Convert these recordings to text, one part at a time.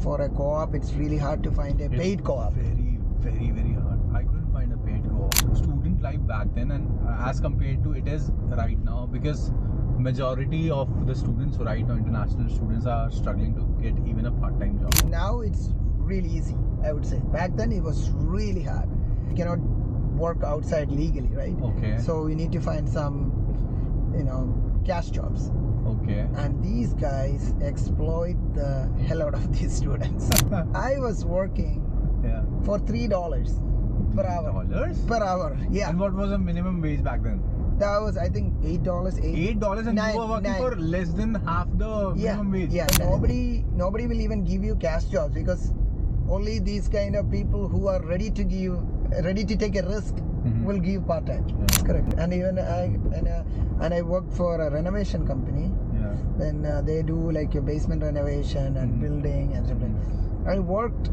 for a co-op, it's really hard to find a paid co-op. Very hard. I couldn't find a paid co-op. Student life back then and as compared to it is right now, because majority of the students right now, international students, are struggling to get even a part-time job. Now it's really easy, I would say. Back then it was really hard. You cannot work outside legally, right? Okay. So we need to find some, cash jobs. Okay. And these guys exploit the hell out of these students. I was working for $3 per hour. $3? Per hour, yeah. And what was the minimum wage back then? That was, I think, $8. $8 and you were working for less than half the minimum wage. Yeah, nobody will even give you cash jobs, because only these kind of people who are ready to take a risk will give part time. Yeah. Correct. And even I worked for a renovation company. Yeah. Then they do like a basement renovation and building and something. I worked,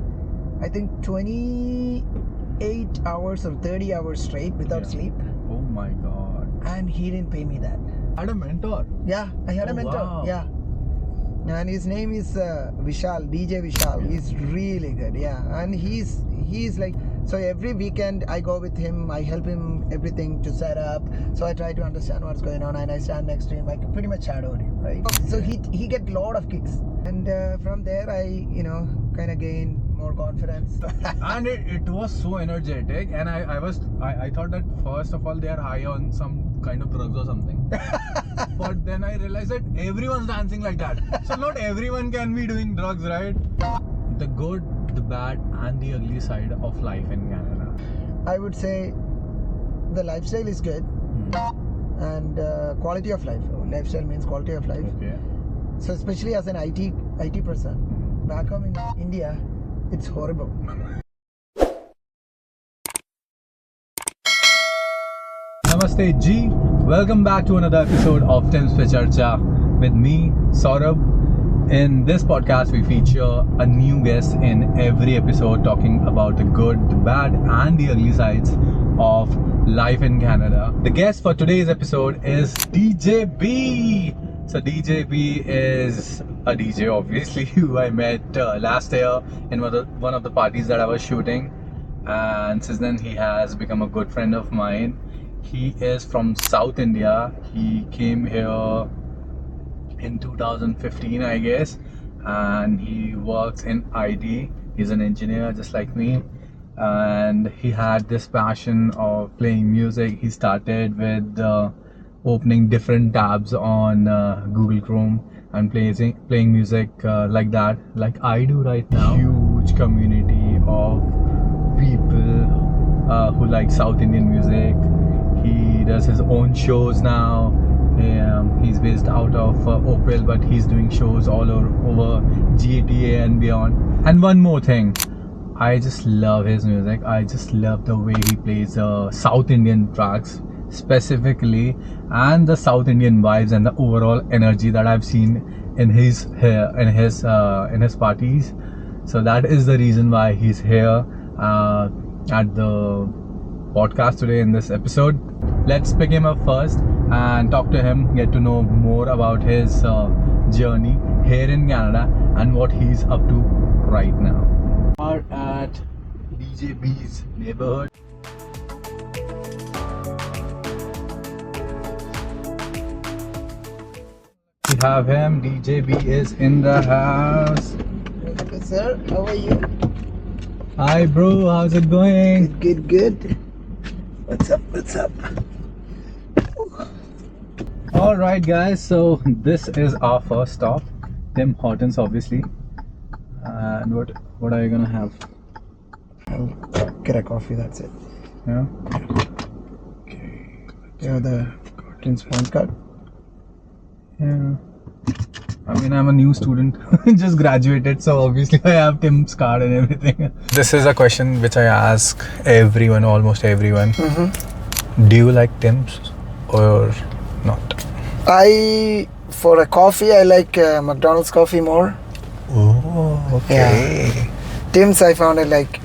I think, 28 hours or 30 hours straight without sleep. Oh my God. And he didn't pay me that. I had a mentor. Yeah, I had a mentor. Wow. Yeah. And his name is Vishal, DJ Vishal. Yeah. He's really good. Yeah. And he's like, so every weekend I go with him, I help him everything to set up. So I try to understand what's going on and I stand next to him. I pretty much shadowed him, right? So he get a lot of kicks. And from there I, kind of gained more confidence. And it was so energetic, and I thought that first of all they are high on some kind of drugs or something. But then I realized that everyone's dancing like that. So not everyone can be doing drugs, right? The good, the bad and the ugly side of life in Canada. I would say the lifestyle is good. And quality of life. Lifestyle means quality of life. Okay. So especially as an IT person, back home in India, it's horrible. Namaste G. Welcome back to another episode of Pe Charcha with me, Saurabh. In this podcast, we feature a new guest in every episode, talking about the good, the bad, and the ugly sides of life in Canada. The guest for today's episode is DJ Bee. So DJ Bee is a DJ, obviously, who I met last year in one of the parties that I was shooting, and since then he has become a good friend of mine. He is from South India. He came here in 2015, I guess, and he works in IT. He's an engineer just like me, and he had this passion of playing music. He started with opening different tabs on Google Chrome and playing music like that, like I do right now. Huge community of people who like South Indian music. He does his own shows now. He's based out of Oakville, but he's doing shows all over GTA and beyond. And one more thing, I just love his music. I just love the way he plays South Indian tracks specifically, and the South Indian vibes and the overall energy that I've seen in his parties. So that is the reason why he's here at the podcast today in this episode. Let's pick him up first and talk to him, get to know more about his journey here in Canada and what he's up to right now. We are at DJ Bee's neighborhood. We have him. DJ Bee is in the house. Good, sir. How are you? Hi bro, how's it going? Good. What's up? Alright guys, so this is our first stop. Tim Hortons, obviously. And what are you gonna have? I'll get a coffee, that's it. Yeah? Okay. You have the Tim's point card? Yeah. I mean, I'm a new student, just graduated, so obviously I have Tim's card and everything. This is a question which I ask everyone, almost everyone. Do you like Tim's or not? For a coffee, I like McDonald's coffee more. Oh, okay. Yeah. Tim's, I found it like,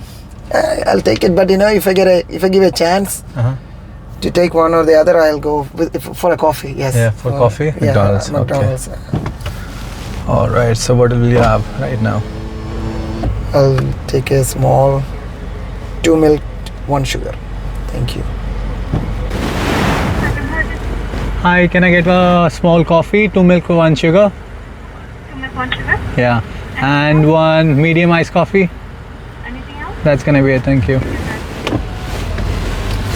I'll take it, but if I give a chance to take one or the other, I'll go for a coffee. Yes. Yeah, for coffee, McDonald's. Yeah, McDonald's. Okay. All right. So what will you have right now? I'll take a small 2 milk, 1 sugar. Thank you. Hi, can I get a small coffee, 2 milk, 1 sugar? 2 milk, 1 sugar. Yeah. And 1 medium iced coffee. Anything else? That's gonna be it, thank you.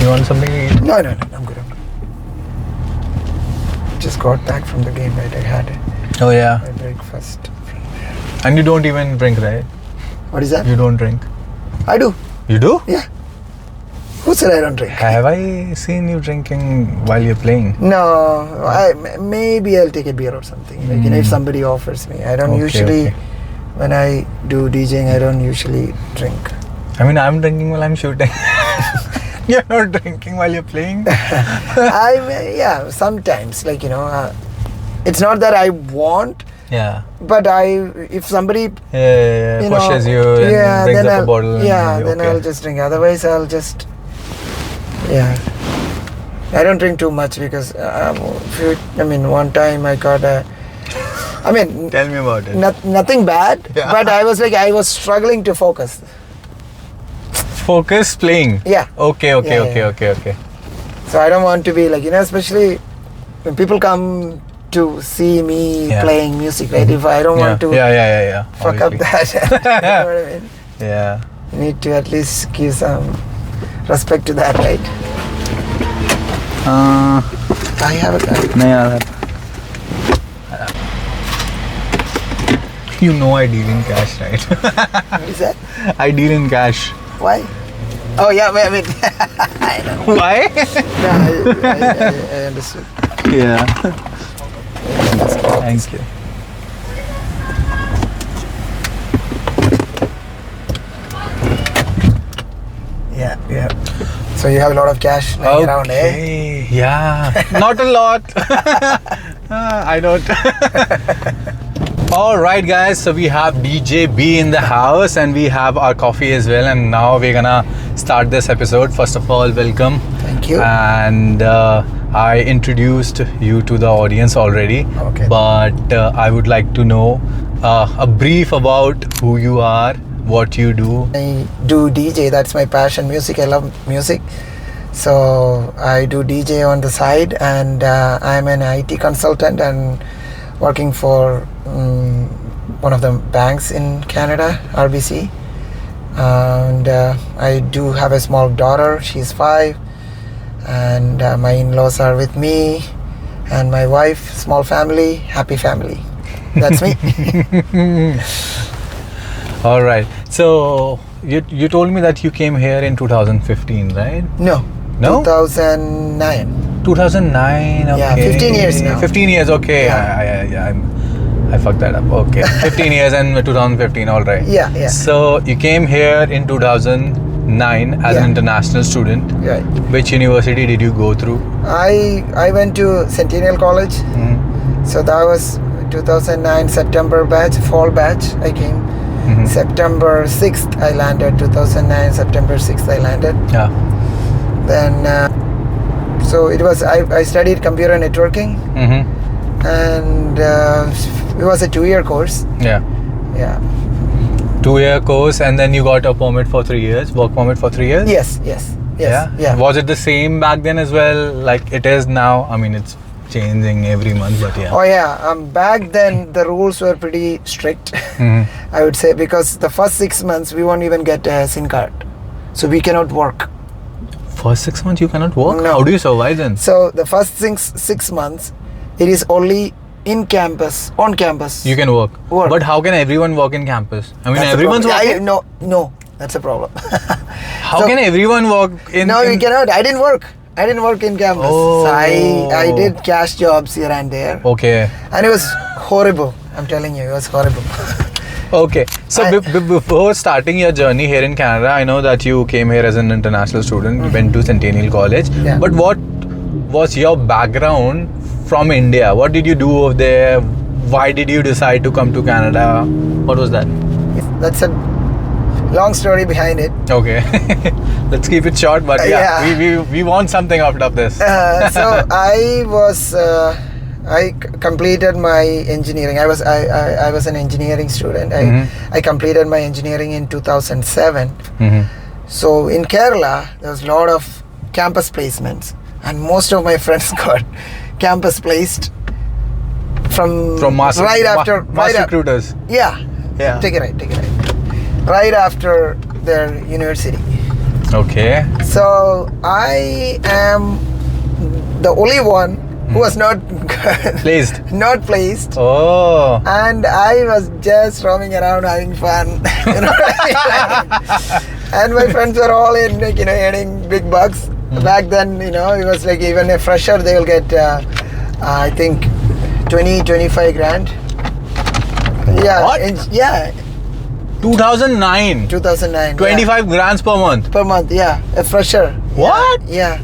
You want something to eat? No, I'm good. Just got back from the game, right? I had Oh yeah. my breakfast. And you don't even drink, right? What is that? You don't drink. I do. You do? Yeah. Who said I don't drink? Have I seen you drinking while you're playing? No, maybe I'll take a beer or something. Like, you know, if somebody offers me. I don't usually, when I do DJing, I don't usually drink. I mean, I'm drinking while I'm shooting. You're not drinking while you're playing? Yeah, sometimes, like, you know, it's not that I want, Yeah. but if somebody Yeah, pushes you and brings up a bottle. Then I'll just drink. Otherwise, I'll just, I don't drink too much because, one time I got Tell me about it. nothing bad, Yeah. but I was struggling to focus. Focus playing? Yeah. Okay. So I don't want to be like, you know, especially when people come to see me playing music, right? If I don't want to fuck up that, you know what I mean? Yeah. You need to at least give some respect to that, right? I have a card. You know I deal in cash, right? What is that? I deal in cash. Why? Oh yeah, I mean, I know. Why? No, I understood. Yeah. Thank you. Yeah. So you have a lot of cash lying around, eh? Yeah. Not a lot. I don't. Alright guys, so we have DJ Bee in the house and we have our coffee as well, and now we're gonna start this episode. First of all, welcome. Thank you. And I introduced you to the audience already, but I would like to know a brief about who you are, what you do. I do DJ, that's my passion, music. I love music. So I do DJ on the side, and I'm an IT consultant and working for one of the banks in Canada, RBC. And I do have a small daughter, she's 5. And my in-laws are with me, and my wife, small family, happy family. That's me. All right. So you told me that you came here in 2015, right? No. 2009. 2009. Okay. Yeah, 15 years now. 15 years. Okay. Yeah. I fucked that up. Okay. 15 years and 2015. All right. Yeah. So you came here in 2009 as an international student. Right. Which university did you go through? I went to Centennial College. Mm-hmm. So that was 2009 September batch, fall batch. I came. Mm-hmm. September 6th I landed. 2009 September 6th I landed. Yeah. Then so it was I studied computer networking. Mm-hmm. And it was a 2-year course. Yeah. 2-year course, and then you got a permit for 3 years, work permit for 3 years? Yes. Yeah. Was it the same back then as well, like it is now? I mean, it's changing every month, but yeah. Oh yeah, back then the rules were pretty strict. Mm-hmm. I would say, because the first 6 months we won't even get a SIM card. So we cannot work. For 6 months you cannot work? No. How do you survive then? So the first 6 months, it is only on campus. You can work. But how can everyone work in campus? I mean, everyone's working? No, that's a problem. How can everyone work in... No, you cannot. I didn't work in campus. So I did cash jobs here and there. Okay. And it was horrible. I'm telling you, it was horrible. Okay. So before starting your journey here in Canada, I know that you came here as an international student, went to Centennial College. Yeah. But what was your background from India? What did you do over there? Why did you decide to come to Canada? What was that? That's a long story behind it. Okay. Let's keep it short, but we want something out of this. So I was completed my engineering. I was an engineering student. I completed my engineering in 2007. So in Kerala, there was a lot of campus placements, and most of my friends got campus placed from mass after recruiters. Yeah. Take it right. Right after their university. Okay. So I am the only one who was not Placed. not placed. Oh. And I was just roaming around having fun. You know? And my friends were all in, like, you know, earning big bucks. Back then, you know, it was like even a fresher, they will get, I think, 25 grand. Yeah. What? 2009. 2009. 25 grams per month. Per month, yeah. A fresher. What? Yeah.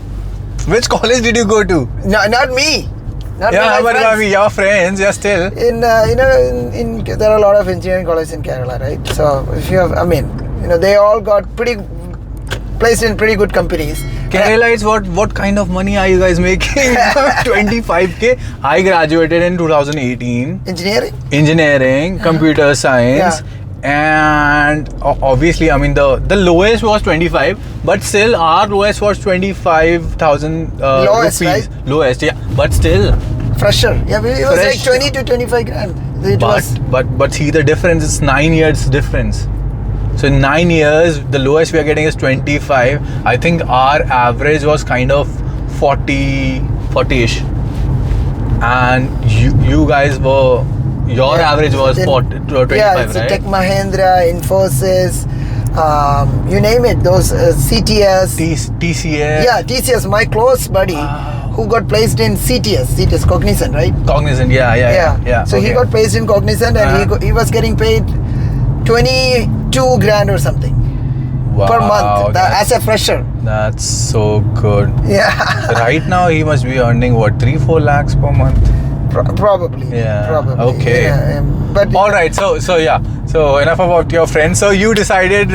Which college did you go to? No, not me. Not Yeah, my but friends. your friends, yeah, still. In there are a lot of engineering colleges in Kerala, right? So if you have, they all got placed in pretty good companies. Kerala is what kind of money are you guys making? 25k. I graduated in 2018. Engineering, computer science. And obviously, the lowest was 25, but still our lowest was 25,000 Lowest, rupees. right? Lowest, yeah, but still. Fresher. Yeah, it was Fresh. like 20 to 25 grand. But see the difference, it's 9 years difference. So in 9 years, the lowest we are getting is 25. I think our average was kind of 40-ish. And you guys were, your average was 25, yeah, it's right? Tech Mahindra, Infosys, you name it, those CTS. TCS. Yeah, TCS, my close buddy who got placed in CTS Cognizant, right? Cognizant, yeah. So he got placed in Cognizant and he was getting paid 22 grand or something per month as a fresher. That's so good. Yeah. Right now he must be earning 3-4 lakhs per month. Probably. Yeah. Probably. Okay. Yeah, but all right. So enough about your friends. So you decided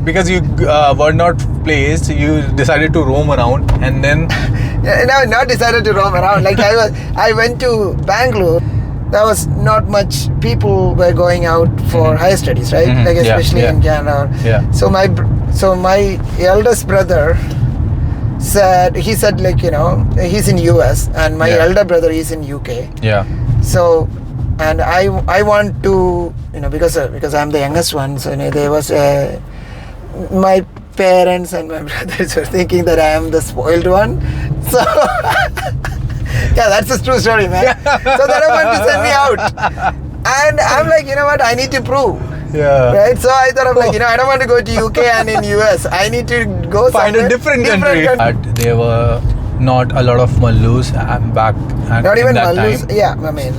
because you were not placed, you decided to roam around, and then. No, not decided to roam around. Like I went to Bangalore. There was not much people were going out for higher studies, right? Like especially in Canada. Yeah. So my eldest brother said he's in US and my elder brother is in UK. Yeah. So, and I want to, because I'm the youngest one, so there was my parents and my brothers were thinking that I am the spoiled one. So yeah, that's a true story, man. So they don't want to send me out. And I'm like, you know what, I need to prove. Yeah. Right? So I thought of I don't want to go to UK and in US. I need to go find a different country. But there were not a lot of Mallus back at not even that Mallus. time. Yeah, I mean,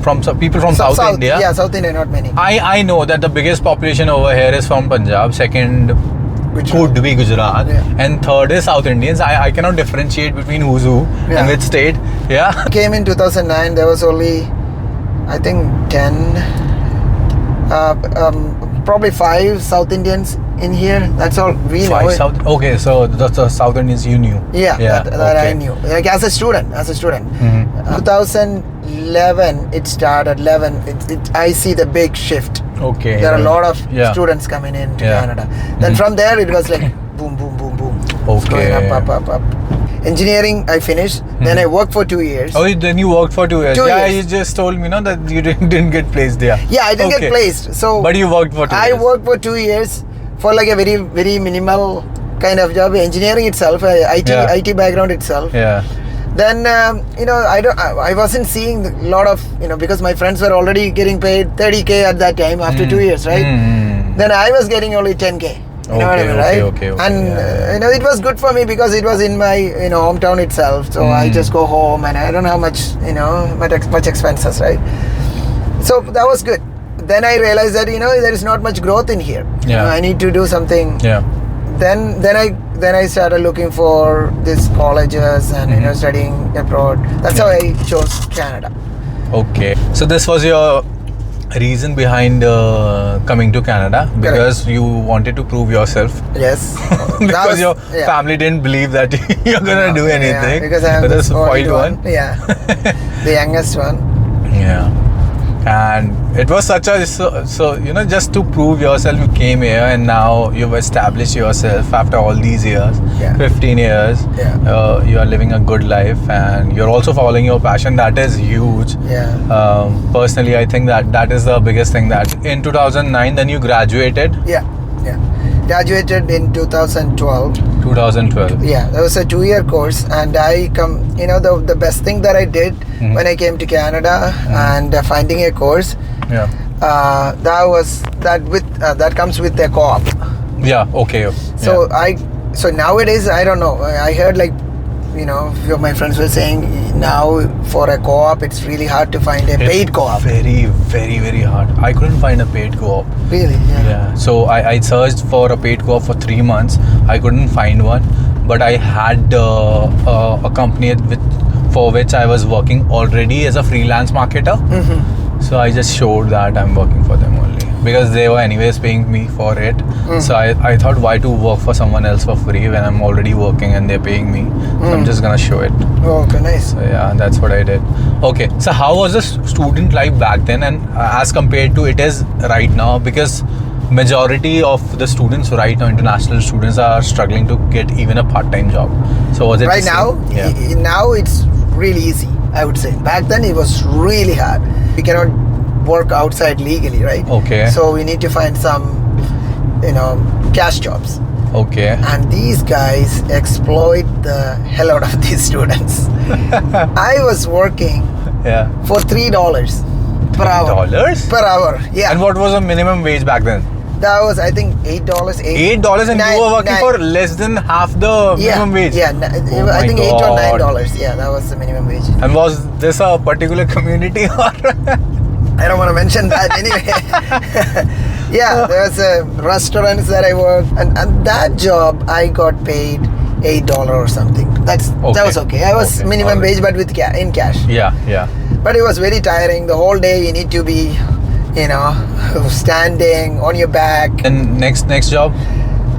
from some people from South India. Yeah, South India, not many. I know that the biggest population over here is from Punjab. Second could be Gujarat, and third is South Indians. I cannot differentiate between who's who and which state. Yeah. Came in 2009. There was only, I think, 10, probably 5 South Indians in here. That's all we know. Okay, so that's the South Indians you knew. Yeah, that I knew. Like as a student. 2011 it started. 11. I see the big shift. Okay. There are a lot of students coming into Canada. Then from there it was like boom, boom, boom, boom. Okay. Going up. Engineering I finished. Then I worked for 2 years. Oh, then you worked for 2 years. 2 years. You just told me that you didn't get placed there. Yeah, I didn't get placed. So but you worked for 2 years. I worked for 2 years for like a very, very minimal kind of job. Engineering itself, IT background itself. Yeah. Then I wasn't seeing a lot of because my friends were already getting paid 30k at that time after 2 years, right? Then I was getting only 10k. You know what I mean, right? Okay. And it was good for me because it was in my hometown itself. So I just go home and I don't have much much expenses, right? So that was good. Then I realized that there is not much growth in here. Yeah. I need to do something. Yeah. Then I started looking for these colleges and studying abroad. That's how I chose Canada. Okay. So this was your reason behind coming to Canada, because you wanted to prove yourself. Yes. Because your family didn't believe that you're gonna do anything. Yeah, because I'm the spoiled one. Yeah. the youngest one. Yeah. And it was such a so just to prove yourself, you came here and now you've established yourself after all these years. 15 years. You are living a good life and you're also following your passion. That is huge. Personally, I think that is the biggest thing. That in 2009 then you graduated. Graduated in 2012. 2012. Yeah, that was a 2-year course, and the best thing that I did when I came to Canada and finding a course. That comes with a co-op. Okay. So nowadays I don't know. I heard few of my friends were saying now for a co-op it's really hard to find a paid co-op. Very, very, very hard. I couldn't find a paid co-op. Really? Yeah. So I searched for a paid co-op for 3 months. I couldn't find one, but I had a company for which I was working already as a freelance marketer. So I just showed that I'm working for them only because they were anyways paying me for it. So I thought, why to work for someone else for free when I'm already working and they're paying me? So I'm just gonna show it. Oh, okay, nice. So yeah, that's what I did. Okay, so how was the student life back then and as compared to it is right now? Because majority of the students right now, international students, are struggling to get even a part-time job. So was it right now? Now it's really easy, I would say. Back then it was really hard. We cannot work outside legally, right? Okay. So we need to find some, cash jobs. Okay. And these guys exploit the hell out of these students. I was working for $3 per hour. $3? Per hour, yeah. And what was the minimum wage back then? That was, I think, $8. $8 and you were working for less than half the minimum wage? Yeah, I think $8 or $9. Yeah, that was the minimum wage. And was this a particular community or? I don't want to mention that anyway. Yeah, there was restaurants that I worked, and that job I got paid $8 or something. That was okay. I was minimum wage, but with in cash. Yeah. But it was very tiring. The whole day you need to be, standing on your back. And next job?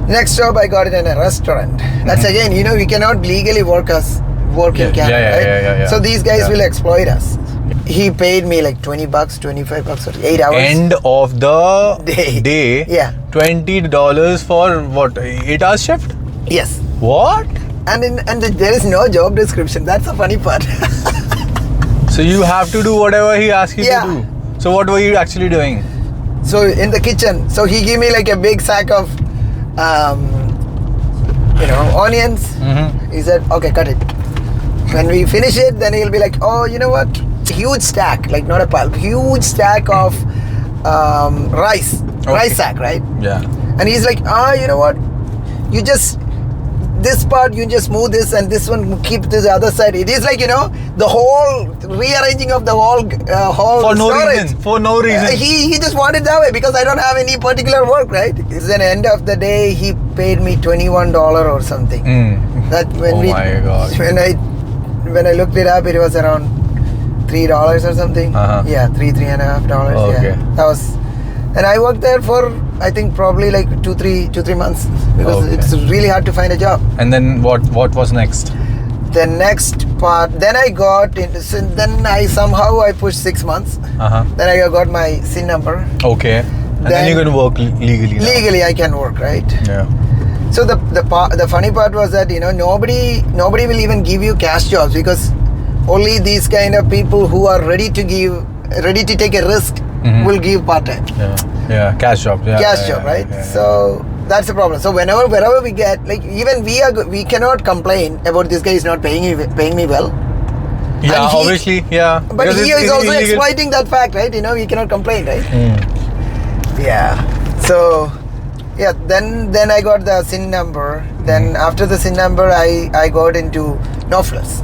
Next job I got it in a restaurant. That's again, we cannot legally work in Canada, right? So these guys will exploit us. He paid me like $20, $25 for 8 hours. End of the day. Yeah. $20 for what? 8 hours shift? Yes. What? And there is no job description. That's the funny part. So you have to do whatever he asks you to do. So what were you actually doing? So in the kitchen. So he gave me like a big sack of onions. He said, okay, cut it. When we finish it, then he'll be like, oh, you know what? Huge stack, like not a pile, huge stack of rice. Rice sack, right? Yeah. And he's like, you know what? This part you just move this and this one keep this other side. It is like, the whole rearranging of the whole for no storage. reason. For no reason. He just wanted that way because I don't have any particular work, right? It's the end of the day, he paid me $21 or something. That my gosh. When I looked it up, it was around $3 or something. Yeah, $3.5. Okay. Yeah, that was, and I worked there for I think probably like 2-3 months because it's really hard to find a job. And then what was next? The next part, then I got in. Then I somehow pushed 6 months. Then I got my SIN number. Okay. And then you can work legally. Legally, I can work, right? Yeah. So the funny part was that nobody will even give you cash jobs because only these kind of people who are ready to take a risk will give part time. Yeah, cash job. Cash job, right? So that's the problem. So wherever we get, like even we cannot complain about this guy is not paying me well. Yeah, obviously, yeah. But he is also exploiting that fact, right? We cannot complain, right? Yeah. So yeah, then I got the SIN number. Then after the SIN number, I got into no frills.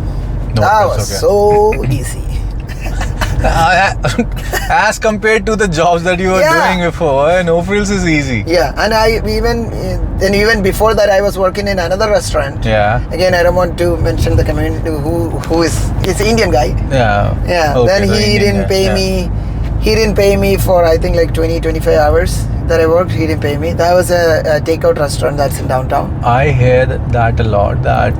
That was so easy. As compared to the jobs that you were doing before, no frills is easy. Yeah, and even before that, I was working in another restaurant. Yeah. Again, I don't want to mention the community who is it's an Indian guy. Yeah. Yeah. Okay, then he didn't pay me. He didn't pay me for I think like 20-25 hours that I worked. He didn't pay me. That was a takeout restaurant that's in downtown. I hear that a lot. That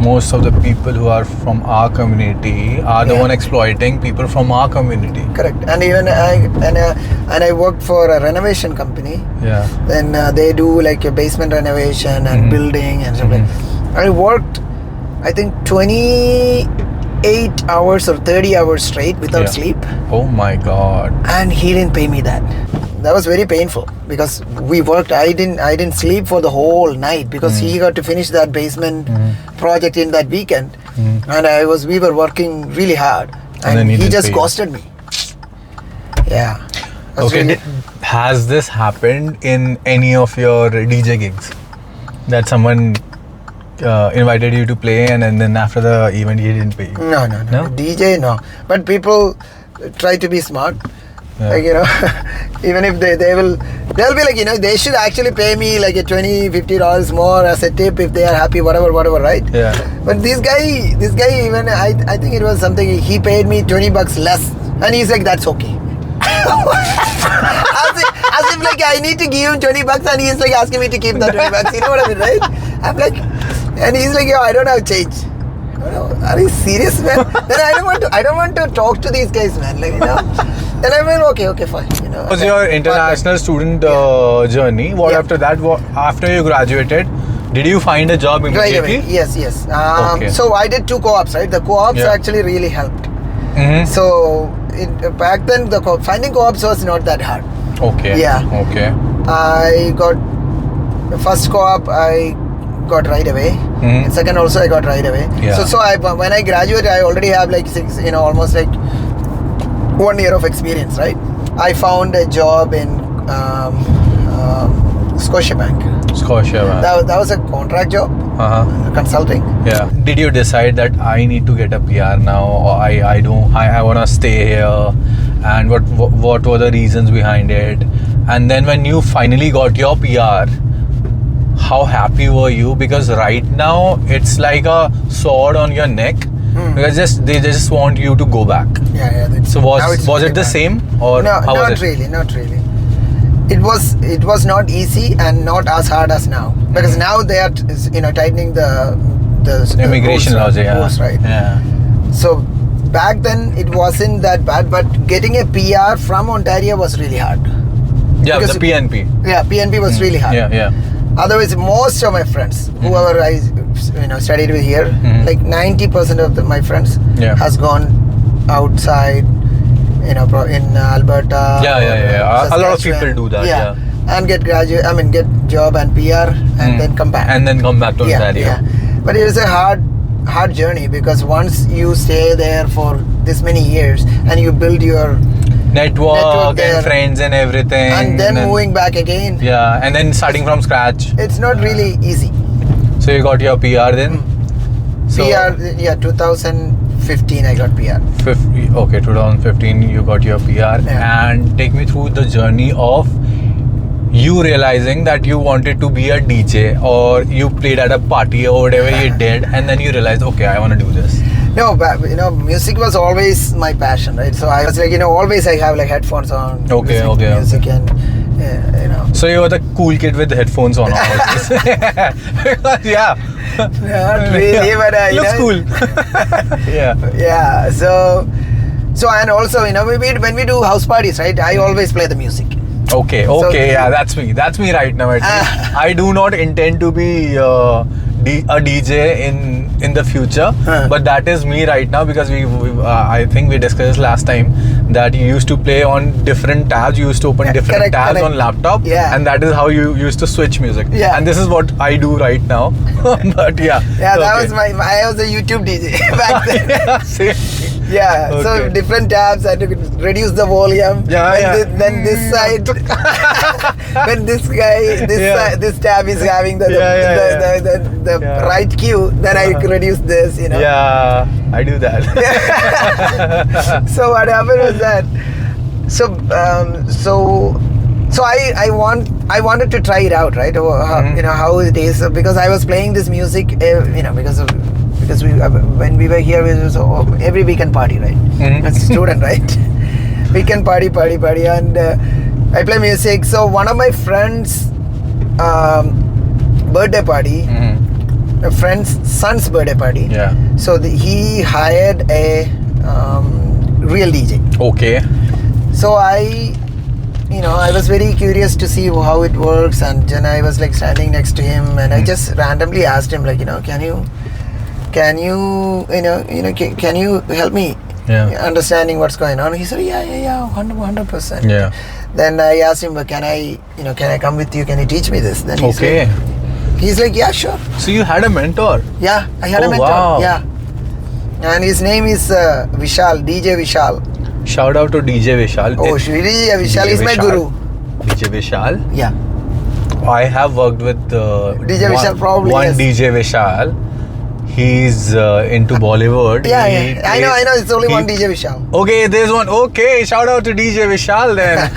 most of the people who are from our community are the Yeah. one exploiting people from our community. Correct. And even I worked for a renovation company. Yeah. Then they do like a basement renovation and Mhm. building and stuff like. I worked, I think 28 hours or 30 hours straight without Yeah. sleep, Oh my God. and he didn't pay me that. That was very painful because we worked. I didn't sleep for the whole night because he got to finish that basement project in that weekend, and we were working really hard, And then and he he didn't just pay you. ghosted me. Yeah. That's Okay. really- Has this happened in any of your DJ gigs? That someone invited you to play and then after the event he didn't pay you? No. No? DJ, no. But people try to be smart. Yeah. Like, even if they'll be like, they should actually pay me like a $20-$50 more as a tip if they are happy, whatever, right? Yeah. But this guy even, I think it was something, he paid me $20 less. And he's like, that's okay. as if like I need to give him $20 and he's like asking me to keep that $20. You know what I mean, right? I'm like, and he's like, yo, I don't have change. Are you serious, man? Then I don't want to talk to these guys, man. Like, Then I mean, okay, fine. What was your international student journey? What Yeah. after that? After you graduated, did you find a job Right immediately? away. Yes. Okay. So I did 2 co-ops, right? The co-ops Yeah. actually really helped. Mm-hmm. So back then, finding co-ops was not that hard. Okay. Yeah. Okay. I got the first co-op. I got right away. Mhm. And second also I got right away. Yeah. So when I graduated, I already have like almost like 1 year of experience, right? I found a job in Scotiabank. Scotiabank. That was a contract job, Uh-huh. consulting. Yeah. Did you decide that I need to get a PR now, or I want to stay here, and what were the reasons behind it? And then when you finally got your PR, how happy were you? Because right now it's like a sword on your neck. Because they just want you to go back. Yeah. So now it's was really it the bad. same, or No, how was it? not really. It was not easy and not as hard as now, because now they are tightening the Immigration rules, laws, yeah. rules, right? Yeah. So back then it wasn't that bad, but getting a PR from Ontario was really hard. Yeah, Because- the PNP. Yeah, PNP was really hard. Yeah. Otherwise, most of my friends, whoever I studied with here, like 90% of my friends Yeah. has gone outside, in Alberta. Yeah. A lot of Saskatchewan. people do that. Yeah. And get job and PR and then come back. And then come back to Ontario. Yeah. But it is a hard journey, because once you stay there for this many years and you build your Network there. and friends and everything. and then moving back again, Yeah, and then starting from scratch. it's not really easy. So you got your PR then? So PR, 2015 I got PR. 2015 you got your PR. Yeah. And take me through the journey of you realizing that you wanted to be a DJ, or you played at a party or whatever you did, and then you realized, okay, I want to do this. No, but music was always my passion, right? So I was like, always I have like headphones on. Okay, listening to music and So you were the cool kid with the headphones on always. Because, yeah. Not really, but Looks cool. Yeah. Yeah. So and also when we do house parties, right? I always play the music. Okay, So- yeah, that's me right now. At least. I do not intend to be a DJ in the future, but that is me right now, because we I think we discussed last time that you used to play on different tabs. You used to open different correct, tabs correct. on laptop, Yeah. and that is how you used to switch music. Yeah. And this is what I do right now. But yeah. Yeah, that okay. was I was a YouTube DJ back then. Yeah, same. Yeah, so Okay. different tabs, I had to reduce the volume. Yeah. Then this side, when this guy, Yeah. this tab is having the Yeah. right cue, then I reduce this, Yeah, I do that. So what happened was that, so I wanted to try it out, right? How it is, because I was playing this music, because we when we were here, it was every weekend party, right? As a student, right? Weekend party, and I play music. So one of my friends' birthday party, a friend's son's birthday party. Yeah. So he hired a real DJ. Okay. So I was very curious to see how it works, and then I was like standing next to him, and I just randomly asked him like, can you help me understanding what's going on? He said, yeah, 100%. Yeah. Then I asked him, can I come with you? Can you teach me this? Then he's like, yeah, sure. So you had a mentor? Yeah, I had a mentor. Wow. Yeah. And his name is Vishal, DJ Vishal. Shout out to DJ Vishal. Oh, DJ Vishal is my guru. DJ Vishal? Yeah. I have worked with DJ Vishal probably. One DJ Vishal. He's into Bollywood. Yeah. I know. It's only one DJ Vishal. Okay, there's one. Okay, shout out to DJ Vishal then.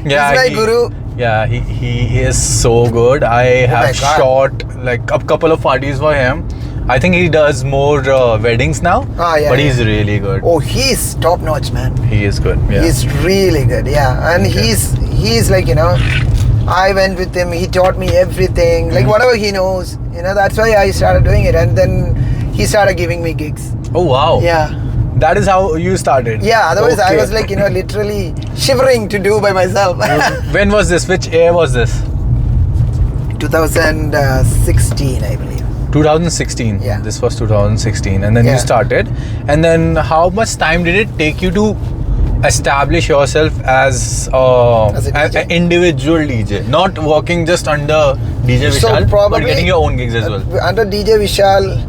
Yeah, he's my guru. Yeah, he is so good. I have shot like a couple of parties for him. I think he does more weddings now, but he's really good. Oh, he's top notch, man. He is good. Yeah. He's really good. Yeah, and he's like, I went with him. He taught me everything, like whatever he knows. That's why I started doing it, and then he started giving me gigs. Oh wow. Yeah. That is how you started. Yeah. Otherwise, I was like, literally shivering to do by myself. When was this? Which year was this? 2016, I believe. 2016. Yeah. This was 2016, and then you started. And then, how much time did it take you to establish yourself as an individual DJ, not working just under DJ Vishal, but getting your own gigs as well? Under DJ Vishal,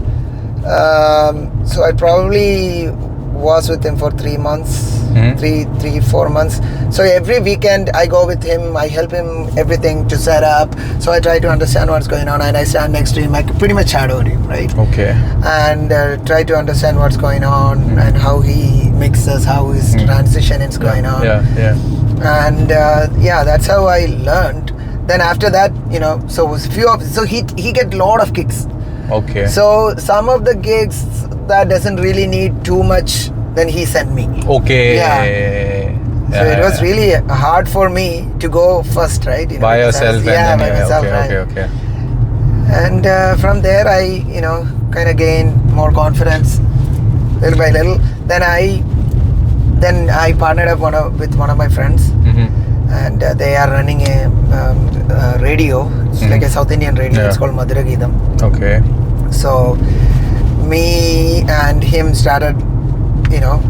so I probably was with him for 3 months, 4 months. So every weekend I go with him, I help him everything to set up. So I try to understand what's going on, and I stand next to him. I pretty much shadowed him, right? Okay. And try to understand what's going on and how he mixes, how his transition is going on. Yeah. And that's how I learned. Then after that, so he get a lot of gigs. Okay. So some of the gigs that doesn't really need too much, then he sent me. Okay. Yeah. So it was really hard for me to go first, right? By yourself. By myself, right? Okay. And from there, I kind of gained more confidence, little by little. Then I partnered up with one of my friends, and they are running a radio. It's like a South Indian radio. It's called Madhura Geetham. Okay. So me and him started,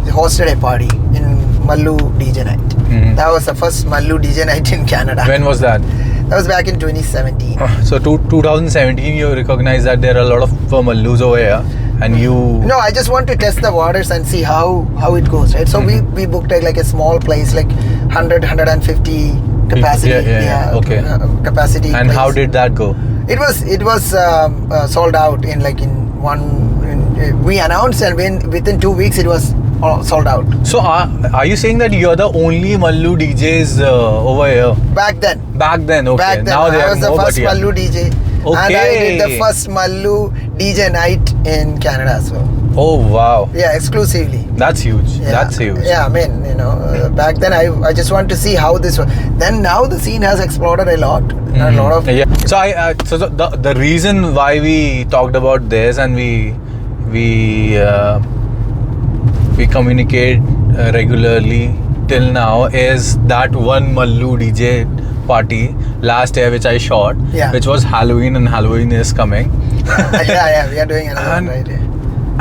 hosted a party in Mallu DJ night. That was the first Mallu DJ night in Canada. When was that? That was back in 2017. So 2017, you recognize that there are a lot of Mallus over here, and you... No, I just want to test the waters and see how it goes, right? So we booked like a small place, like 150 capacity. Okay. Capacity. And place. how did that go? It was sold out in we announced, and within 2 weeks it was sold out. So are you saying that you're the only Mallu DJs over here? Back then, okay. Back then, now I was the first Mallu DJ. Okay. And I did the first Mallu DJ night in Canada as well. Oh wow. Yeah, exclusively. That's huge. Yeah. That's huge. Yeah, I mean, back then I just want to see how this was. Then now the scene has exploded a lot. A lot of... Yeah. So so the reason why we talked about this, and we communicate regularly till now, is that one Mallu DJ party last year which I shot, which was Halloween, and Halloween is coming. Yeah, we are doing another one, right?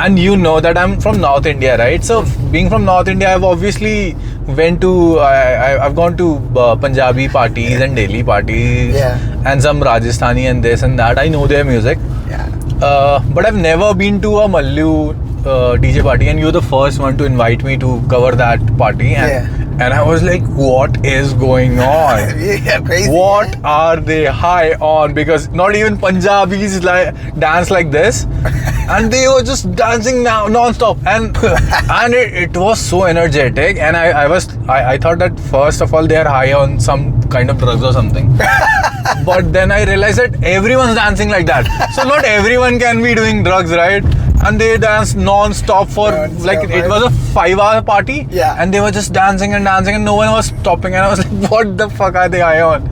And that I'm from North India, right? So being from North India, I've obviously I've gone to Punjabi parties and Delhi parties, and some Rajasthani and this and that. I know their music, but I've never been to a Mallu DJ party, and you're the first one to invite me to cover that party, and I was like, what is going on? Crazy. What are they high on? Because not even Punjabis dance like this, and they were just dancing now non-stop, and it was so energetic, and I thought that first of all they are high on some kind of drugs or something. But then I realized that everyone's dancing like that, so not everyone can be doing drugs, right? And they danced non-stop for it was a 5-hour party, and they were just dancing and no one was stopping, and I was like, what the fuck are they high on?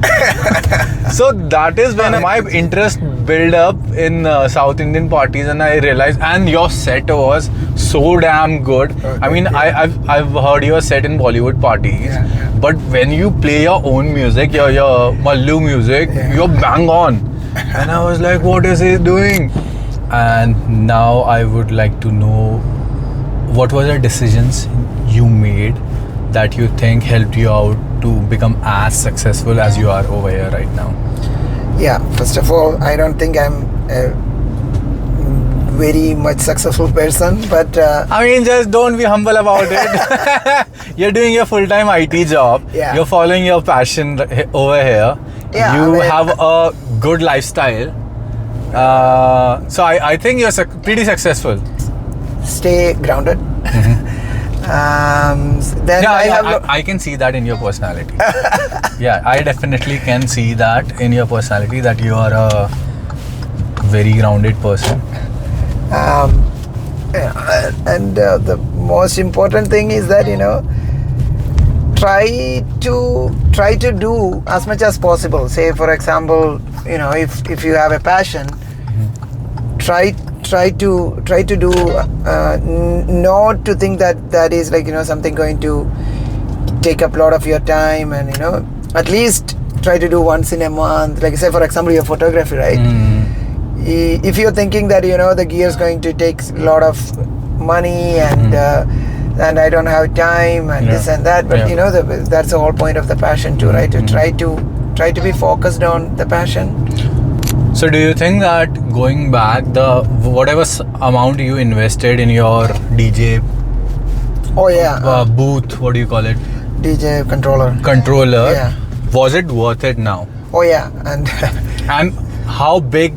So that is when my interest built up in South Indian parties, and I realized, and your set was so damn good. I mean, I've heard your set in Bollywood parties, but when you play your own music, your Mallu music, you're bang on. And I was like, what is he doing? And now I would like to know, what were the decisions you made that you think helped you out to become as successful as you are over here right now? Yeah, first of all, I don't think I'm a very much successful person, but I mean, just don't be humble about it. You're doing your full-time IT job. Yeah. You're following your passion over here. Yeah, You I mean, have a good lifestyle. So I think you're pretty successful. stay grounded. Then Yeah, I can see that in your personality. Yeah, I definitely can see that in your personality, that you are a very grounded person. And the most important thing is that try to do as much as possible. Say, for example, if you have a passion, try to do not to think that is like something going to take up a lot of your time, and at least try to do once in a month. Like, say, for example, your photography, right? If you're thinking that the gear is going to take a lot of money and I don't have time and this and that, but that's the whole point of the passion too, right? To try to be focused on the passion. So do you think that going back, the whatever amount you invested in your DJ booth, what do you call it? DJ controller. Yeah. Was it worth it now? Oh yeah, and And how big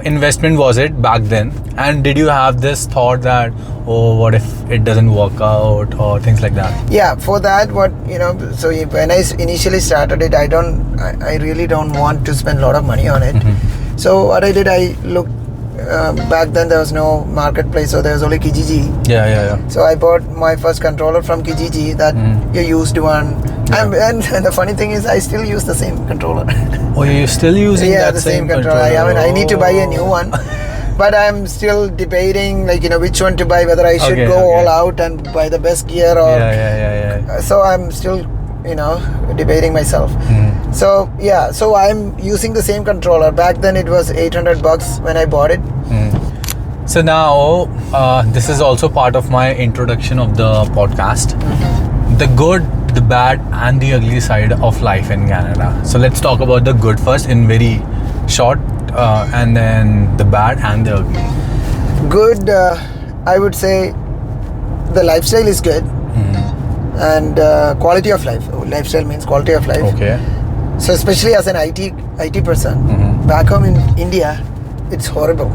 investment was it back then? And did you have this thought that, oh, what if it doesn't work out, or things like that? yeah, for that, so when I initially started it, I really don't want to spend a lot of money on it. So what I did, I looked, back then there was no marketplace, so there was only Kijiji. Yeah. So I bought my first controller from Kijiji, that you used one. And the funny thing is, I still use the same controller. Oh, you're still using Yeah, that the same controller. I need to buy a new one. But I'm still debating, which one to buy, whether I should go all out and buy the best gear or... Yeah. So I'm still, debating myself. So, yeah, so I'm using the same controller. Back then it was $800 when I bought it. So now, this is also part of my introduction of the podcast. The good, the bad, and the ugly side of life in Canada. So let's talk about the good first in very short, and then the bad and the ugly. Good, I would say the lifestyle is good. And quality of life. Lifestyle means quality of life. Okay. So especially as an IT person, back home in India, it's horrible.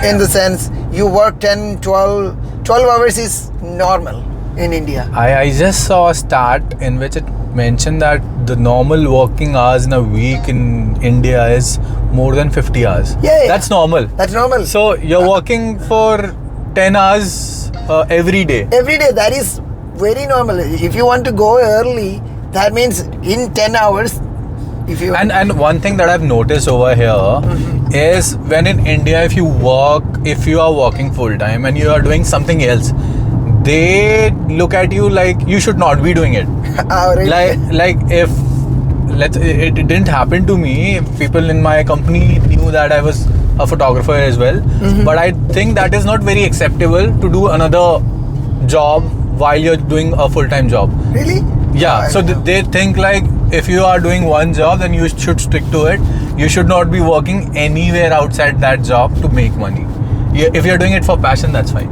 In the sense, you work 12 hours is normal in India. I just saw a stat in which it mentioned that the normal working hours in a week in India is more than 50 hours. Yeah. That's normal. That's normal. So you're working for 10 hours every day. Every day, that is very normal. If you want to go early, that means in 10 hours, if you... And one thing that I've noticed over here is, when in India, if you are working full time and you are doing something else, they look at you like you should not be doing it. Oh, really? Like if it didn't happen to me, people in my company knew that I was a photographer as well. But I think that is not very acceptable to do another job while you're doing a full-time job. Really? Yeah, so they think like, if you are doing one job, then you should stick to it. You should not be working anywhere outside that job to make money. If you're doing it for passion, that's fine.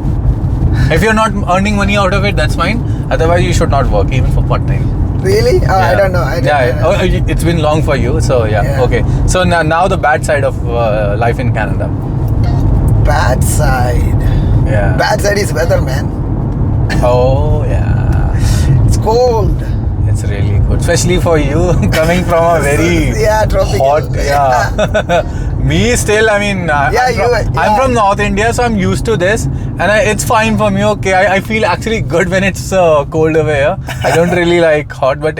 If you're not earning money out of it, that's fine. Otherwise, you should not work, even for part-time. Really? Oh, I don't know. I don't know. It's been long for you, so yeah. Okay. So now the bad side of life in Canada. Bad side. Yeah. Bad side is weather, man. Oh yeah. It's cold. It's really good, especially for you coming from a very tropical. hot. Yeah. Me still, I mean, I'm from North India, so I'm used to this, and it's fine for me. Okay, I feel actually good when it's cold over here. I don't really like hot, but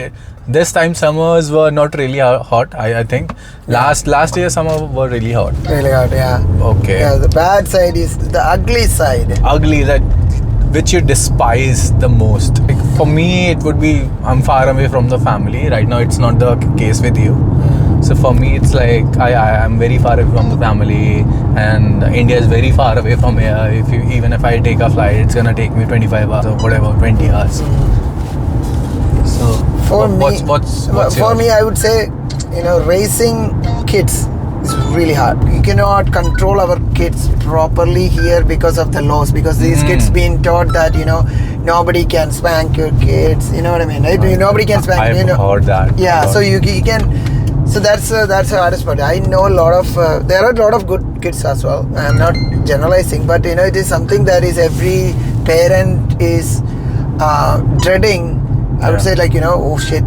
This time summers were not really hot. I think last year summer were really hot. Really hot, yeah. Okay. Yeah, the bad side is the ugly side. Ugly, that which you despise the most. Like, for me, it would be I'm far away from the family. Right now, it's not the case with you. So for me, it's like I'm very far away from the family, and India is very far away from here. Even if I take a flight, it's gonna take me 25 hours or whatever, 20 hours. So For me, I would say, raising kids is really hard. You cannot control our kids properly here because of the laws. Because these kids being taught that nobody can spank your kids. You know what I mean? Right? Nobody can spank. I've heard that. Yeah. So you can. So that's the hardest part. I know a lot of there are a lot of good kids as well. I'm not generalizing, but it is something that is every parent is dreading. I would say oh shit,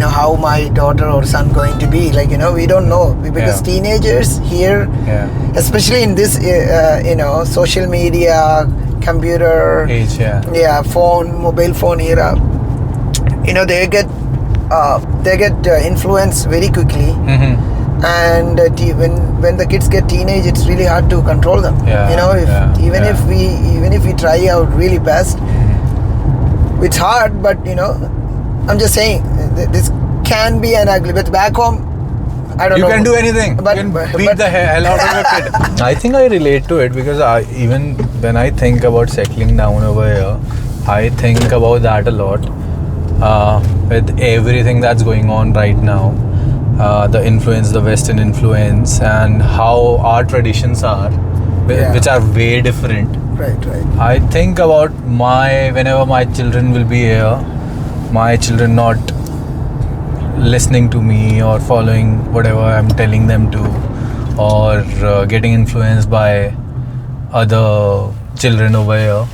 how my daughter or son going to be. We don't know because teenagers here, especially in this social media, computer age, mobile phone era, they get influenced very quickly. And when the kids get teenage, it's really hard to control them. If we try our really best, it's hard. But I'm just saying this can be an ugly. But back home, I don't know. You can do anything. You can beat the hell out of your kid. I think I relate to it because even when I think about settling down over here, I think about that a lot. With everything that's going on right now, the Western influence, and how our traditions are, which are way different. Right. I think about whenever my children will be here, my children not listening to me or following whatever I'm telling them to, or getting influenced by other children over here.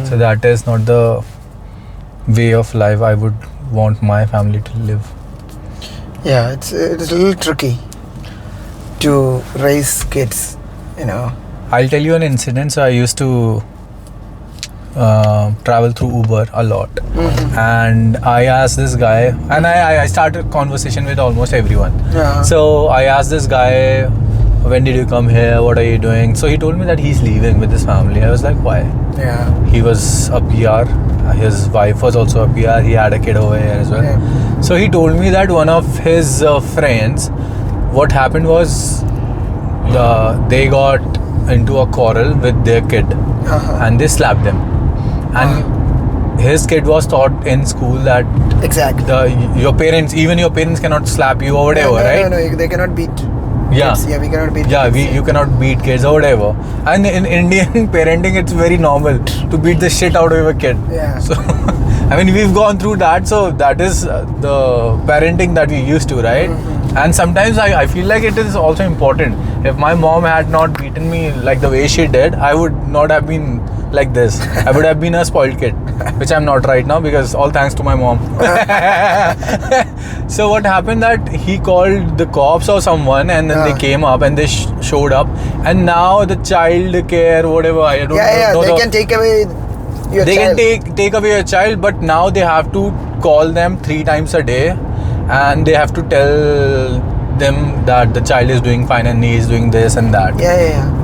So that is not the way of life I would want my family to live. Yeah, it's a little tricky to raise kids, I'll tell you an incident. So I used to travel through Uber a lot, and I asked this guy, and I started a conversation with almost everyone. So I asked this guy, when did you come here, what are you doing? So he told me that he's leaving with his family. I was like, why? He was a PR, his wife was also a PR, he had a kid over here as well. So he told me that one of his friends, what happened was they got into a quarrel with their kid, and they slapped them, and his kid was taught in school that your parents cannot slap you or whatever, right? No, they cannot beat kids. We cannot beat kids. You cannot beat kids or whatever. And in Indian parenting, it's very normal to beat the shit out of a kid. So we've gone through that, so that is the parenting that we used to, right? And sometimes I feel like it is also important. If my mom had not beaten me like the way she did, I would not have been like this. I would have been a spoiled kid, which I'm not right now, because all thanks to my mom. So what happened that he called the cops or someone, and then they came up and they showed up, and now the child care, whatever, I don't know. They can take away your child. They can take away your child, but now they have to call them 3 times a day, and they have to tell them that the child is doing fine and he is doing this and that.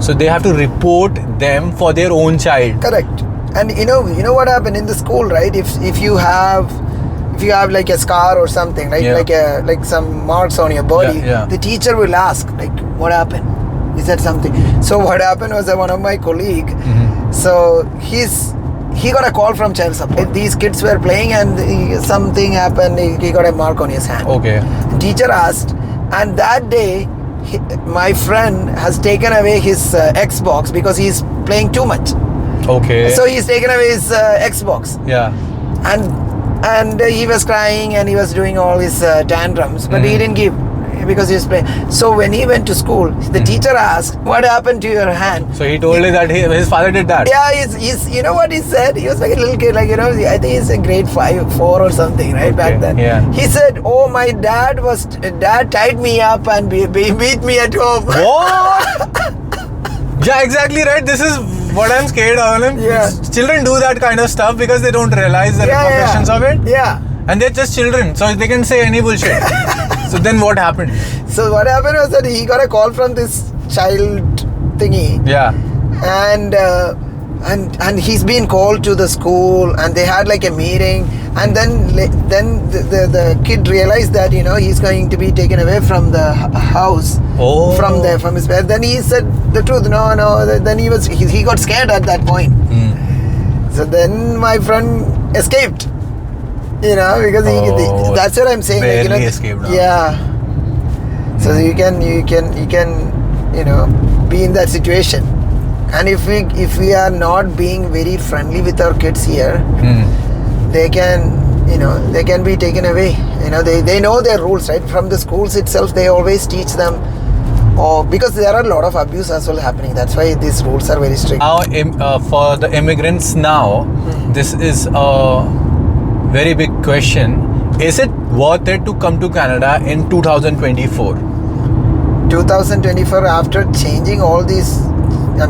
So they have to report them for their own child. Correct. And you know what happened in the school, right? If you have like a scar or something, right? Like some marks on your body, the teacher will ask, like, what happened? Is that something? So what happened was that one of my colleague, so he got a call from child support. These kids were playing and something happened. He got a mark on his hand. The teacher asked, and that day my friend has taken away his Xbox because he's playing too much. So he's taken away his Xbox. And he was crying and he was doing all his tantrums, but he didn't give because he was playing. So when he went to school, the teacher asked, what happened to your hand? So he told me that his father did that. He's you know what he said? He was like a little kid, I think he's in grade 4 or something, right? Back then. He said, oh, my dad tied me up and beat me at home. What? Yeah, exactly right. This is what I'm scared of. Children do that kind of stuff because they don't realize the repercussions of it. And they're just children, so they can say any bullshit. So then what happened? So what happened was that he got a call from this child thingy. Yeah. And he's been called to the school, and they had like a meeting, and then the kid realized that he's going to be taken away from the house, from his bed. Then he said the truth. No. Then he got scared at that point. So then my friend escaped. Because that's what I'm saying. Barely escaped. Yeah. So you can be in that situation. And if we are not being very friendly with our kids here, they can be taken away. They know their rules, right? From the schools itself, they always teach them. Because there are a lot of abuse as well happening. That's why these rules are very strict. Now, for the immigrants now, this is a very big question. Is it worth it to come to Canada in 2024? 2024, after changing all these, they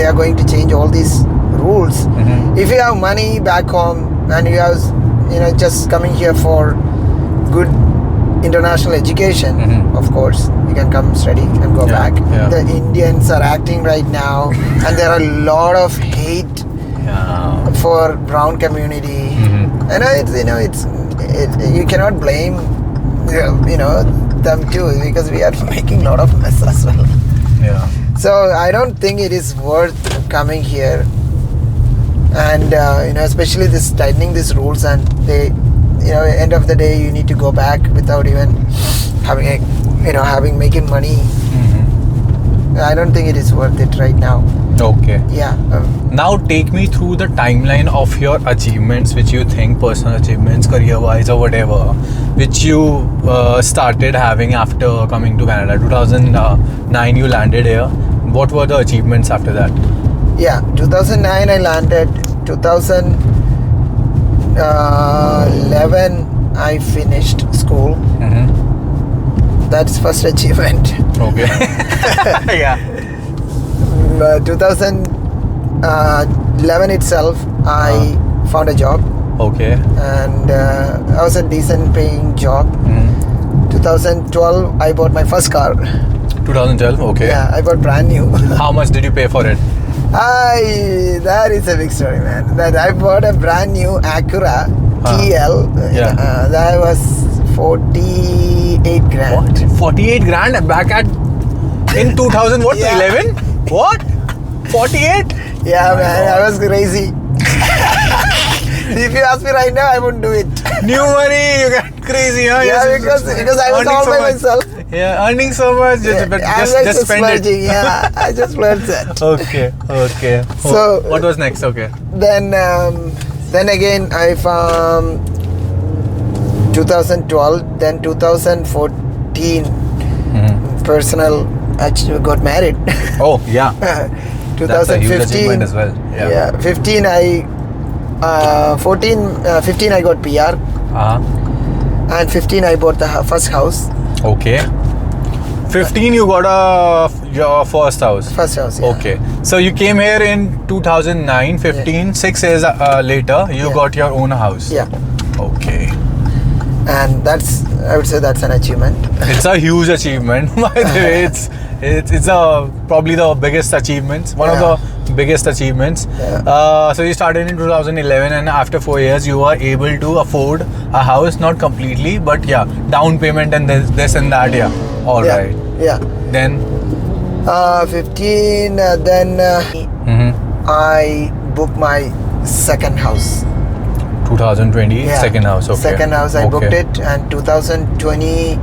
are going to change all these rules. If you have money back home and you have, just coming here for good international education, of course, you can come study and go back. Yeah. The Indians are acting right now, and there are a lot of hate for brown community. You cannot blame them too, because we are making a lot of mess as well. Yeah. So I don't think it is worth coming here, and especially this tightening these rules, and they, end of the day you need to go back without even having making money. I don't think it is worth it right now. Okay. Yeah. Now take me through the timeline of your achievements, which you think, personal achievements, career-wise or whatever, which you started having after coming to Canada. 2009 you landed here. What were the achievements after that? Yeah, 2009 I landed. 2011 I finished school. That's first achievement. Okay. Yeah. 2011 itself, I found a job. Okay. And I was a decent paying job. 2012, I bought my first car. 2012, okay. Yeah, I bought brand new. How much did you pay for it? That is a big story, man. That I bought a brand new Acura TL. That was 48 grand. What? 48 grand back in 2000 what? Yeah. 11? What? 48? Yeah, man, I was crazy. If you ask me right now, I wouldn't do it. New money, you got crazy, huh? Yeah, because I was all by myself. Yeah, earning so much, just spend it. Yeah, I just splurged it. Okay. So what was next? Okay. Then again, I found 2012, then 2014, personal. I got married. Oh yeah. 2015. That's a huge achievement as well. Yeah. 15 15 I got PR. And 15 I bought the first house. Okay. 15 you got your first house. First house, yeah. Okay. So you came here in 2009, 15, 6 years later, you got your own house. Yeah. Okay. And I would say that's an achievement. It's a huge achievement. By the way, it's probably the biggest achievements. One of the biggest achievements. Yeah. So you started in 2011, and after 4 years, you were able to afford a house, not completely, but down payment and this and that. Yeah. All right. Yeah. Then 15. Then I booked my second house. 2020 second house. Okay. Second house I booked it, and 2020.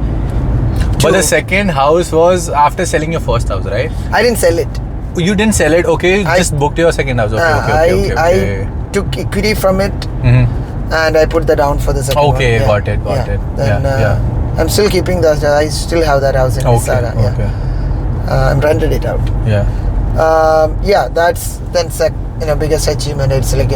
But the second house was after selling your first house, right? I didn't sell it. You didn't sell it. Okay, you just booked your second house. Okay. I took equity from it, and I put that down for the second one. Okay, got it. Then I'm still keeping that. I still have that house in Mississauga. Okay. I'm rented it out. Yeah. That's then biggest achievement. It's like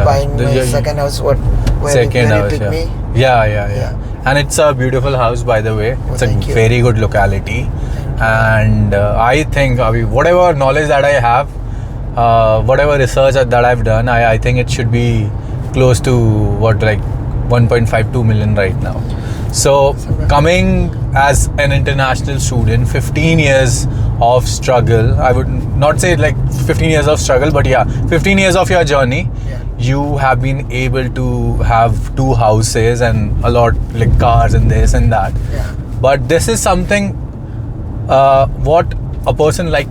buying my second house. Where it took me. Yeah. And it's a beautiful house, by the way. It's a very good locality, and I think whatever knowledge that I have, whatever research that I've done, I think it should be close to 1.52 million right now. So coming as an international student, 15 years of struggle, I would not say like 15 years of struggle, but yeah, 15 years of your journey, you have been able to have 2 houses and a lot like cars and this and that. But this is something what a person like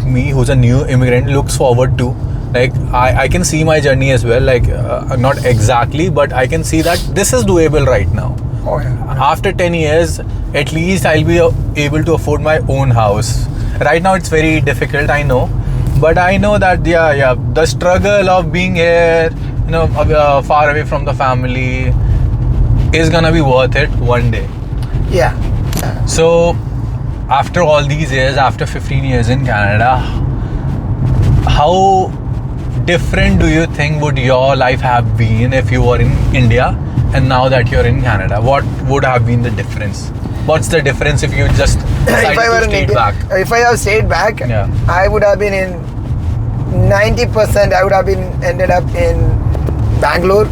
me who's a new immigrant looks forward to. Like I can see my journey as well, like not exactly, but I can see that this is doable right now. After 10 years, at least I'll be able to afford my own house. Right now it's very difficult, I know, but I know that the struggle of being here, far away from the family, is gonna be worth it one day. So after all these years, after 15 years in Canada, how different do you think would your life have been if you were in India and now that you're in Canada? What would have been the difference? What's the difference if you just decided to stay back? If I have stayed back, I would have been in 90%. I would have been ended up in Bangalore,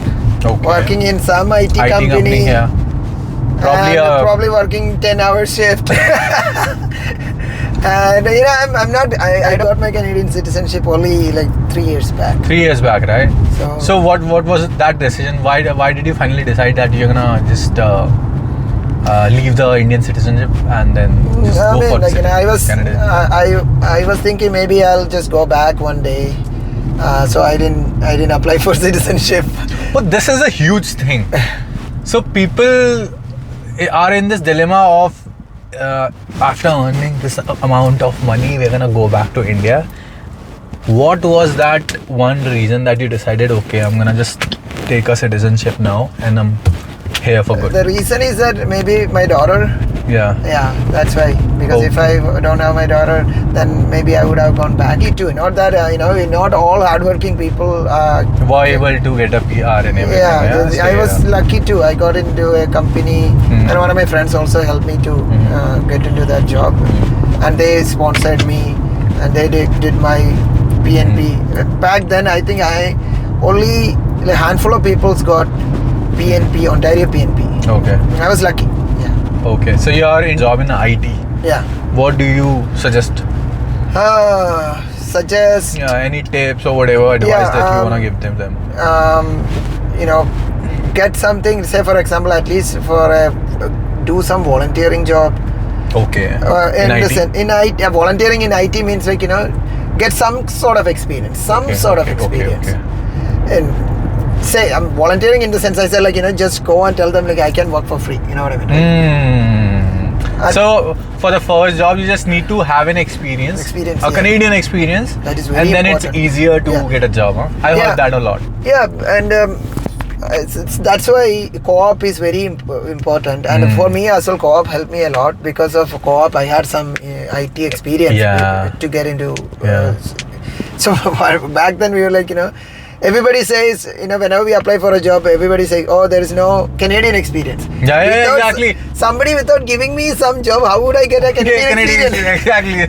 working in some IT company. Probably working 10-hour shift. And I'm not. I got my Canadian citizenship only like 3 years back. 3 years back, right? So what was that decision? Why did you finally decide that you're gonna just leave the Indian citizenship and then just go for Canada? I was thinking maybe I'll just go back one day. So I didn't apply for citizenship. But this is a huge thing. So people are in this dilemma of after earning this amount of money, we're gonna go back to India. What was that one reason that you decided, okay, I'm gonna just take a citizenship now and I'm here for good? The reason is that maybe my daughter. Yeah, that's why. Because if I don't have my daughter, then maybe I would have gone back. Me too. Not that not all hardworking people were able to get a PR and everything. I was lucky too. I got into a company, and one of my friends also helped me to get into that job, and they sponsored me, and they did my PNP. Back then, I think only a handful of people got PNP, Ontario PNP. Okay. I was lucky. Okay, so you are in job in IT. What do you suggest? Any tips or whatever advice that you wanna give them? Get something. Say for example, at least do some volunteering job. Okay. In IT, volunteering in IT means like get some sort of experience. Okay. And say I'm volunteering in the sense I said like just go and tell them like I can work for free. You know what I mean? So for the first job you just need to have an experience, Canadian experience, that is very and then important. it's easier to get a job. I've heard that a lot. And that's why co-op is very important, and for me as well co-op helped me a lot. Because of co-op I had some IT experience to get into. So back then we were like everybody says, whenever we apply for a job, everybody says, oh, there is no Canadian experience. Exactly. Somebody without giving me some job, how would I get a Canadian experience? Exactly.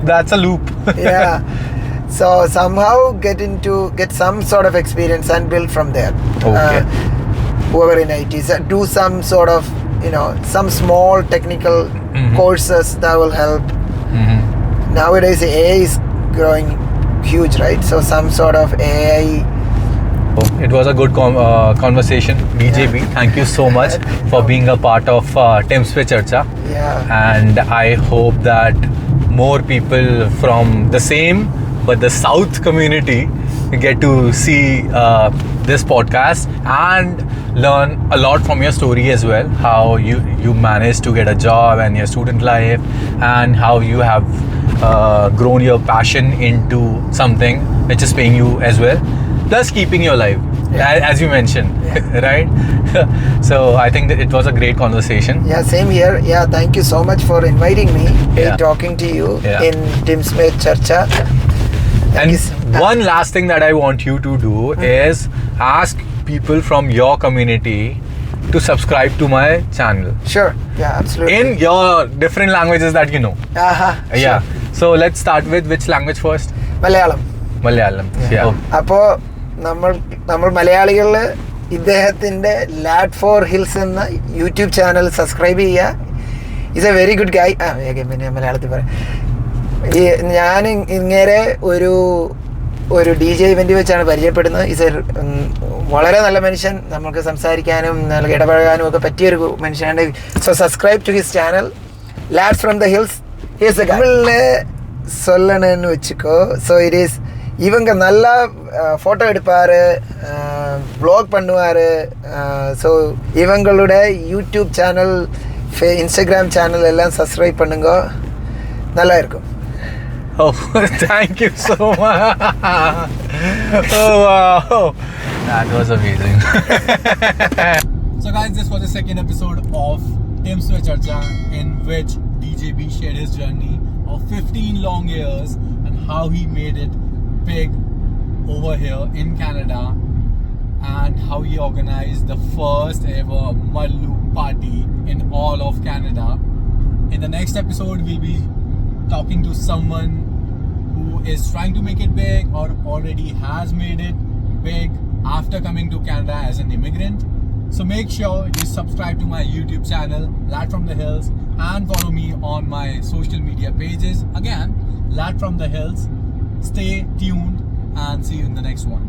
that's a loop. So somehow get some sort of experience and build from there. Okay. Whoever in IT, do some sort of, some small technical courses that will help. Nowadays, AI is growing huge, right? So some sort of AI. It was a good conversation, DJ Bee. Thank you so much for being a part of Pe Charcha. And I hope that more people from the same but the South community get to see this podcast and learn a lot from your story as well. How you managed to get a job and your student life, and how you have grown your passion into something which is paying you as well, plus keeping you alive, as you mentioned, right? So I think that it was a great conversation. Same here. Thank you so much for inviting me talking to you in Pe Charcha. And one last thing that I want you to do is ask people from your community to subscribe to my channel. Sure. Absolutely. In your different languages that you know. Sure. So let's start with which language first? Malayalam. Yeah. Appo നമ്മൾ മലയാളികളിൽ ഇദ്ദേഹത്തിൻ്റെ lad for hills എന്ന YouTube channel subscribe ചെയ്യുക. Is a very good guy. പിന്നെ മലയാളത്തിൽ പറയാം. ഞാൻ ഇങ്ങനെ ഒരു DJ ഇവൻ്റ് വെച്ചാണ് പരിചയപ്പെടുന്നത്. ഈസ് വളരെ നല്ല മനുഷ്യൻ, നമുക്ക് സംസാരിക്കാനും നല്ല ഇടപഴകാനും ഒക്കെ പറ്റിയൊരു മനുഷ്യനാണ്. So subscribe to his channel lads from the hills. His தமிழில் சொல்லணும்னு வச்சுக்கோ. ஸோ இட் இஸ் இவங்க நல்லா ஃபோட்டோ எடுப்பார், வ்ளாக் பண்ணுவார். ஸோ இவங்களோட யூடியூப் சேனல், இன்ஸ்டாகிராம் சேனல் எல்லாம் சப்ஸ்கிரைப் பண்ணுங்க, நல்லா இருக்கும். Oh, thank you so much. Oh, wow. That was amazing. So guys, this was the second episode of Tim's Pe Charcha, in which DJ Bee shared his journey of 15 long years and how he made it big over here in Canada, and how he organized the first ever Mallu party in all of Canada. In the next episode, we'll be talking to someone who is trying to make it big or already has made it big after coming to Canada as an immigrant. So make sure you subscribe to my YouTube channel, Lad from the Hills, and follow me on my social media pages. Again, Lad from the Hills. Stay tuned and see you in the next one.